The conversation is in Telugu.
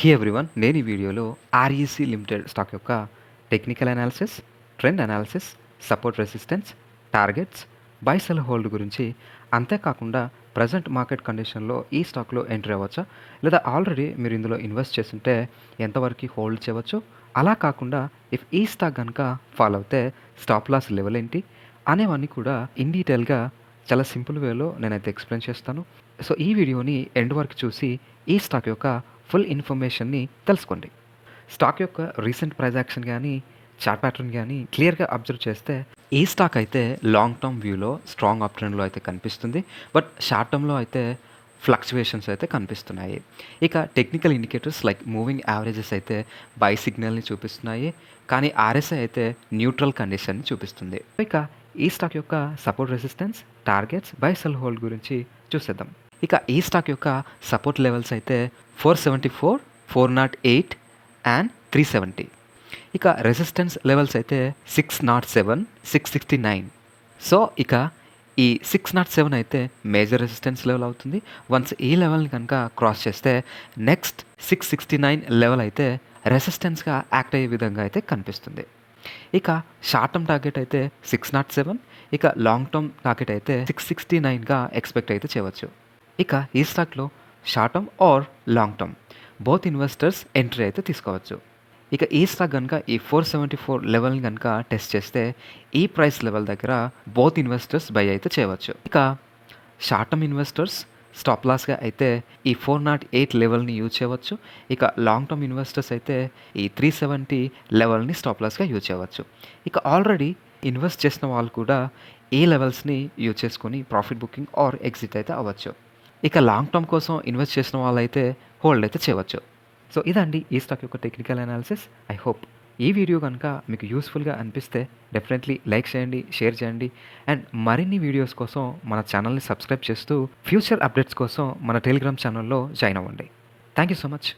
హే ఎవ్రీవన్, నేను ఈ వీడియోలో ఆర్ఈసీ లిమిటెడ్ స్టాక్ యొక్క technical analysis, trend analysis, support resistance, targets, buy sell hold గురించి, అంతేకాకుండా ప్రజెంట్ మార్కెట్ కండిషన్లో ఈ స్టాక్లో ఎంట్రీ అవ్వచ్చా, లేదా ఆల్రెడీ మీరు ఇందులో ఇన్వెస్ట్ చేస్తుంటే ఎంతవరకు హోల్డ్ చేయవచ్చు, అలా కాకుండా ఇఫ్ ఈ స్టాక్ కనుక ఫాలో అవుతే స్టాప్ లాస్ లెవెల్ ఏంటి అనేవన్నీ కూడా ఇన్ డీటెయిల్గా చాలా సింపుల్ వేలో నేనైతే ఎక్స్ప్లెయిన్ చేస్తాను. సో ఈ వీడియోని ఎండ్ వరకు చూసి ఈ స్టాక్ యొక్క ఫుల్ ఇన్ఫర్మేషన్ని తెలుసుకోండి. స్టాక్ యొక్క రీసెంట్ ప్రైస్ యాక్షన్ కానీ, చార్ట్ ప్యాటర్న్ కానీ క్లియర్గా అబ్జర్వ్ చేస్తే ఈ స్టాక్ అయితే లాంగ్ టర్మ్ వ్యూలో స్ట్రాంగ్ అప్ ట్రెండ్లో అయితే కనిపిస్తుంది. బట్ షార్ట్ టర్మ్లో అయితే ఫ్లక్చువేషన్స్ అయితే కనిపిస్తున్నాయి. ఇక technical indicators like moving averages అయితే బై సిగ్నల్ని చూపిస్తున్నాయి, కానీ ఆర్ఎస్ఐ అయితే న్యూట్రల్ కండిషన్ని చూపిస్తుంది. ఇక ఈ స్టాక్ యొక్క support resistance, targets, buy sell hold గురించి చూసేద్దాం. ఇక ఈ స్టాక్ యొక్క సపోర్ట్ లెవెల్స్ అయితే 474, 408 అండ్ 370. ఇక రెసిస్టెన్స్ లెవెల్స్ అయితే 607, 669. సో ఇక ఈ 607 అయితే మేజర్ రెసిస్టెన్స్ లెవెల్ అవుతుంది. వన్స్ ఈ లెవెల్ని కనుక క్రాస్ చేస్తే నెక్స్ట్ 669 లెవెల్ అయితే రెసిస్టెన్స్గా యాక్ట్ అయ్యే విధంగా అయితే కనిపిస్తుంది. ఇక షార్ట్ టర్మ్ టార్గెట్ అయితే 607, ఇక లాంగ్ టర్మ్ టార్గెట్ అయితే 669గా ఎక్స్పెక్ట్ అయితే చేయవచ్చు. ఇక ఈ స్టాక్లో short term are long term both investors entry అయితే తీసుకోవచ్చు. ఇక ఈ స్టాక్ కనుక ఈ 474 లెవెల్ని కనుక టెస్ట్ చేస్తే ఈ ప్రైస్ లెవెల్ దగ్గర బోత్ ఇన్వెస్టర్స్ బై అయితే చేయవచ్చు. ఇక షార్ట్ టర్మ్ ఇన్వెస్టర్స్ స్టాప్ లాస్గా అయితే ఈ 408 లెవెల్ని యూజ్ చేయవచ్చు. ఇక లాంగ్ టర్మ్ ఇన్వెస్టర్స్ అయితే ఈ 370 లెవెల్ని స్టాప్ లాస్గా యూజ్ చేయవచ్చు. ఇక ఆల్రెడీ ఇన్వెస్ట్ చేసిన వాళ్ళు కూడా ఈ లెవెల్స్ని యూజ్ చేసుకొని ప్రాఫిట్ బుకింగ్ ఆర్ ఎగ్జిట్ అయితే అవ్వచ్చు. ఇక లాంగ్ టర్మ్ కోసం ఇన్వెస్ట్ చేసిన వాళ్ళైతే హోల్డ్ అయితే చేయవచ్చు. సో ఇదండి ఈ స్టాక్ యొక్క టెక్నికల్ అనాలిసిస్. ఐ హోప్ ఈ వీడియో కనుక మీకు యూస్ఫుల్గా అనిపిస్తే డెఫినెట్లీ లైక్ చేయండి, షేర్ చేయండి, అండ్ మరిన్ని వీడియోస్ కోసం మన ఛానల్ని సబ్స్క్రైబ్ చేస్తూ ఫ్యూచర్ అప్డేట్స్ కోసం మన టెలిగ్రామ్ ఛానల్లో జాయిన్ అవ్వండి. Thank you so much.